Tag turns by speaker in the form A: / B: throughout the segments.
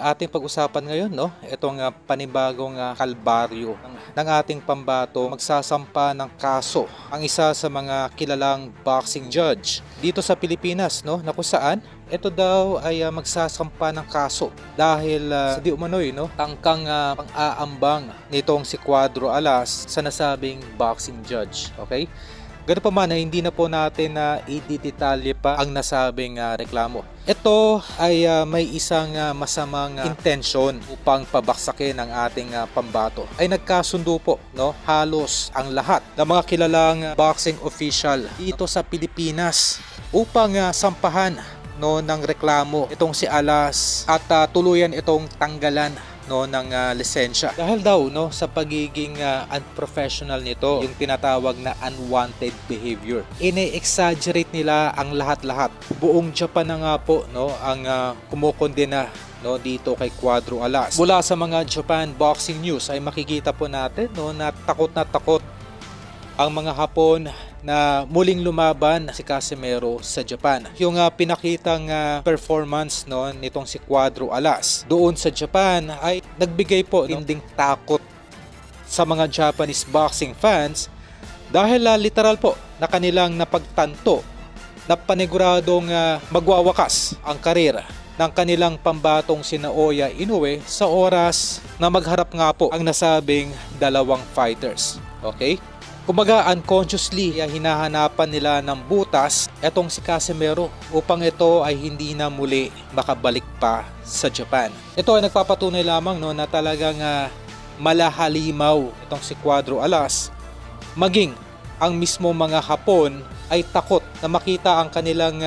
A: Ating pag-usapan ngayon, no, itong panibagong kalbaryo ng ating pambato magsasampa ng kaso ang isa sa mga kilalang boxing judge dito sa Pilipinas, no, na kung saan ito daw ay magsasampa ng kaso dahil sa di umano'y, no, tangkang pang-aambang nitong si Cuadro Alas sa nasabing boxing judge. Okay? Ganun pa man, hindi na po natin i-detalye pa ang nasabing reklamo. Ito ay may isang masamang intensyon upang pabaksakin ang ating pambato. Ay nagkasundo po, no, halos ang lahat ng mga kilalang boxing official dito sa Pilipinas upang sampahan, no, ng reklamo itong si Alas at tuluyan itong tanggalan, no, ng lisensya dahil daw, no, sa pagiging unprofessional nito, yung tinatawag na unwanted behavior. Ine-exaggerate nila ang lahat-lahat. Buong Japan na nga po, no, ang kumukondena, no, dito kay Cuadro Alas. Mula sa mga Japan Boxing News ay makikita po natin, no, na takot ang mga Hapon na muling lumaban si Casimero sa Japan. Yung pinakitang performance, no, nitong si Cuadro Alas doon sa Japan ay nagbigay po tinding takot sa mga Japanese boxing fans dahil literal po na kanilang napagtanto na paniguradong magwawakas ang karera ng kanilang pambatong si Naoya Inoue sa oras na magharap nga po ang nasabing dalawang fighters. Okay? Kumbaga unconsciously hinahanapan nila ng butas etong si Casimero upang ito ay hindi na muli makabalik pa sa Japan. Ito ay nagpapatunay lamang, no, na talagang malahalimaw itong si Cuadro Alas, maging ang mismo mga Hapon ay takot na makita ang kanilang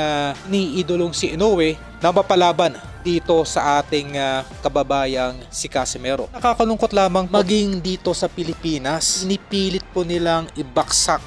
A: iniidolong si Inoue na mapalaban dito sa ating kababayang si Casimero. Nakakalungkot lamang maging dito sa Pilipinas, inipilit po nilang ibaksak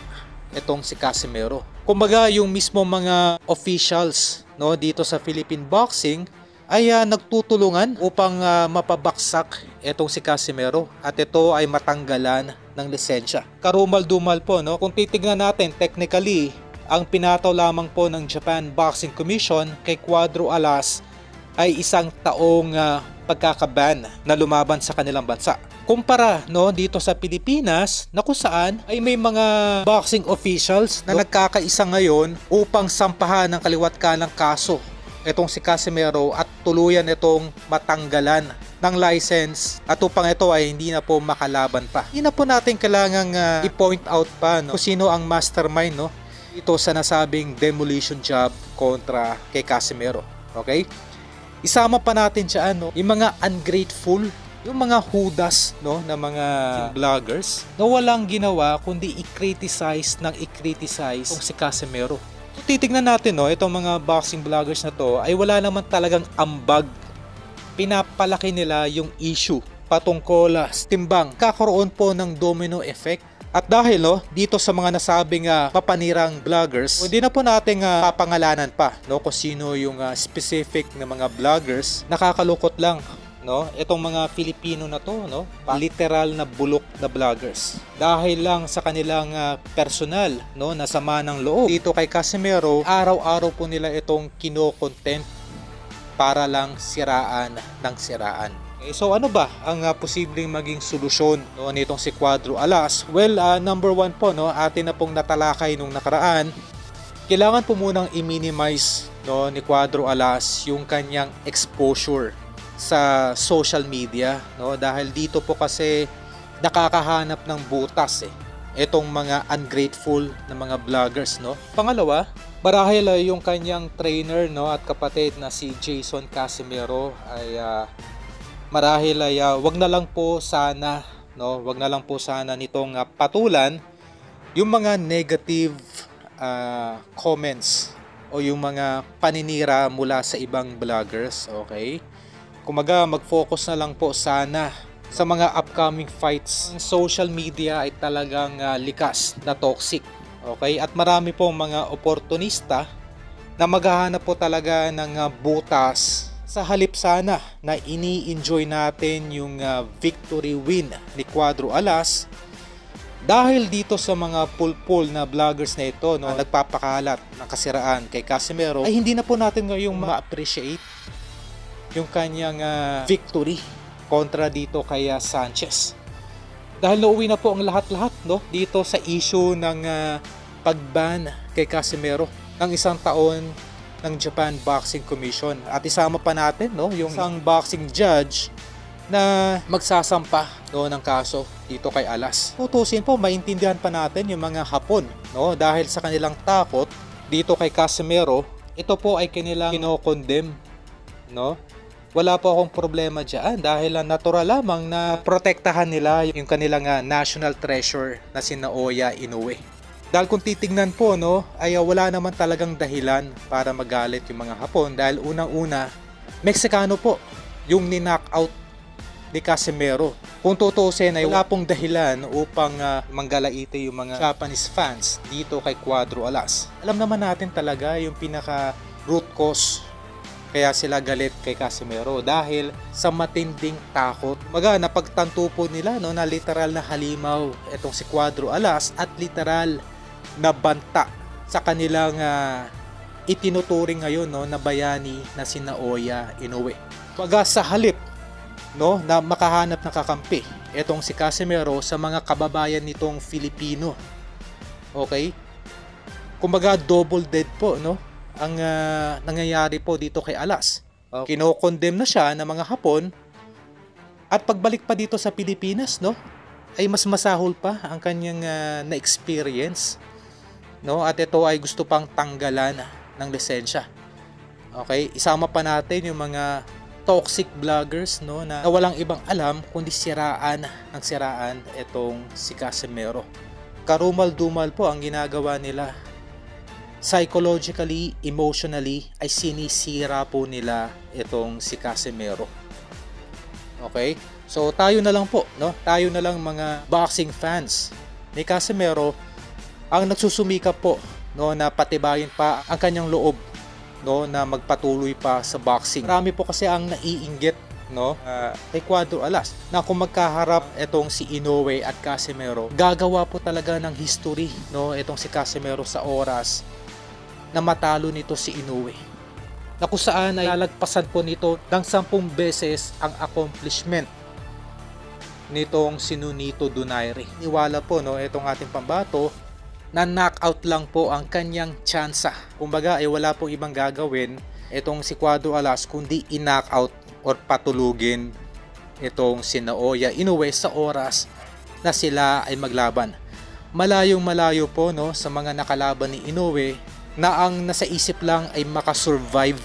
A: itong si Casimero. Kumbaga yung mismo mga officials, no, dito sa Philippine Boxing ay nagtutulungan upang mapabaksak itong si Casimero at ito ay matanggalan ng lisensya. Karumal-dumal po, no? Kung titignan natin technically, ang pinataw lamang po ng Japan Boxing Commission kay Cuadro Alas ay isang taong pagkakaban na lumaban sa kanilang bansa. Kumpara, no, dito sa Pilipinas na kung saan ay may mga boxing officials na nagkakaisa ngayon upang sampahan ng kaliwat kanang kaso itong si Casimero at tuluyan itong matanggalan ng license at upang ito ay hindi na po makalaban pa. Hindi na po natin kailangang i-point out pa, no, kung sino ang mastermind, no, ito sa nasabing demolition job kontra kay Casimero. Okay? Isama pa natin siya, no, yung mga ungrateful, yung mga hudas, no, na mga vloggers na walang ginawa kundi i-criticize kung si Casimero. So, titignan natin, no, itong mga boxing vloggers na to ay wala naman talagang ambag. Pinapalaki nila yung issue patungkol sa timbang. Kakaroon po ng domino effect. At dahil, no, dito sa mga nasabing papanirang vloggers, hindi na po natin papangalanan pa, no, kung sino yung specific na mga vloggers. Nakakalungkot lang, no, itong mga Filipino na to, no, literal na bulok na vloggers. Dahil lang sa kanilang personal, no, na sama ng loob dito kay Casimero, araw-araw po nila itong kino-content para lang siraan ng siraan. Okay, so ano ba ang posibleng maging solusyon, no, nitong si Cuadro Alas? Well, number one po, no, atin na pong natalakay nung nakaraan, kailangan po munang i-minimize, no, ni Cuadro Alas yung kanyang exposure sa social media, no, dahil dito po kasi nakakahanap ng butas itong mga ungrateful na mga vloggers, no. Pangalawa, marahil yung kanyang trainer, no, at kapatid na si Jason Casimero ay marahil ay wag na lang po sana, no, wag na lang po sana nitong patulan yung mga negative comments o yung mga paninira mula sa ibang vloggers. Okay? Kumaga mag-focus na lang po sana sa mga upcoming fights. Ang social media ay talagang likas na toxic. Okay? At marami pong mga oportunista na maghahanap po talaga ng butas sa halip sana na ini-enjoy natin yung victory win ni Cuadro Alas dahil dito sa mga pulpul na vloggers na ito, no, nagpapakalat ng kasiraan kay Casimero, ay hindi na po natin ngayong ma-appreciate yung kanyang victory kontra dito kay Sanchez. Dahil nauwi na po ang lahat-lahat, no, dito sa issue ng pagban kay Casimero ng 1 taon ng Japan Boxing Commission. At isama pa natin, no, yung isang boxing judge na magsasampa, no, ng kaso dito kay Alas. Tutusin po, maintindihan pa natin yung mga Hapon, no, dahil sa kanilang takot dito kay Casimero. Ito po ay kanilang kinokondem, no. Wala po akong problema dyan dahil natural lamang na protektahan nila yung kanilang national treasure na si Naoya Inoue. Dahil kung titignan po, no, ay wala naman talagang dahilan para magalit yung mga Hapon dahil unang-una, Meksikano po yung ni-knockout ni Casimero. Kung tutusin ay wala pong dahilan upang manggalaite yung mga Japanese fans dito kay Cuadro Alas. Alam naman natin talaga yung pinaka root cause kaya sila galit kay Casimero dahil sa matinding takot. Napagtanto po nila, no, na literal na halimaw itong si Cuadro Alas at literal na banta sa kanilang itinuturing ngayon, no, na bayani na si Naoya Inoue. Sa halip, no, na makahanap ng kakampi itong si Casimero sa mga kababayan nitong Filipino. Okay? Kumbaga double dead po, no, ang nangyayari po dito kay Alas. Kinokondem na siya ng mga Hapon at pagbalik pa dito sa Pilipinas, no, ay mas masahol pa ang kanyang na-experience, no, at ito ay gusto pang tanggalan ng lisensya. Okay, isama pa natin yung mga toxic vloggers, no, na walang ibang alam kundi siraan itong si Casimero. Karumal-dumal po ang ginagawa nila. Psychologically, emotionally ay sinisira po nila itong si Casimero. Okay? So tayo na lang po, no? Tayo na lang mga boxing fans ni Casimero ang nagsusumikap po, no, na patibayin pa ang kanyang loob, no, na magpatuloy pa sa boxing. Marami po kasi ang naiinggit, no, kay Cuadro Alas na kung magkaharap itong si Inoue at Casimero, gagawa po talaga ng history, no, itong si Casimero sa oras na matalo nito si Inoue, na kung saan ay lalagpasan po nito ng 10 beses ang accomplishment nitong si Nonito Donaire. Niwala po, no, itong ating pambato na knockout lang po ang kanyang tsansa. Kumbaga ay wala pong ibang gagawin itong si Cuadro Alas kundi i-knockout or patulugin itong si Naoya Inoue sa oras na sila ay maglaban. Malayong malayo po, no, sa mga nakalaban ni Inoue na ang nasa isip lang ay makasurvive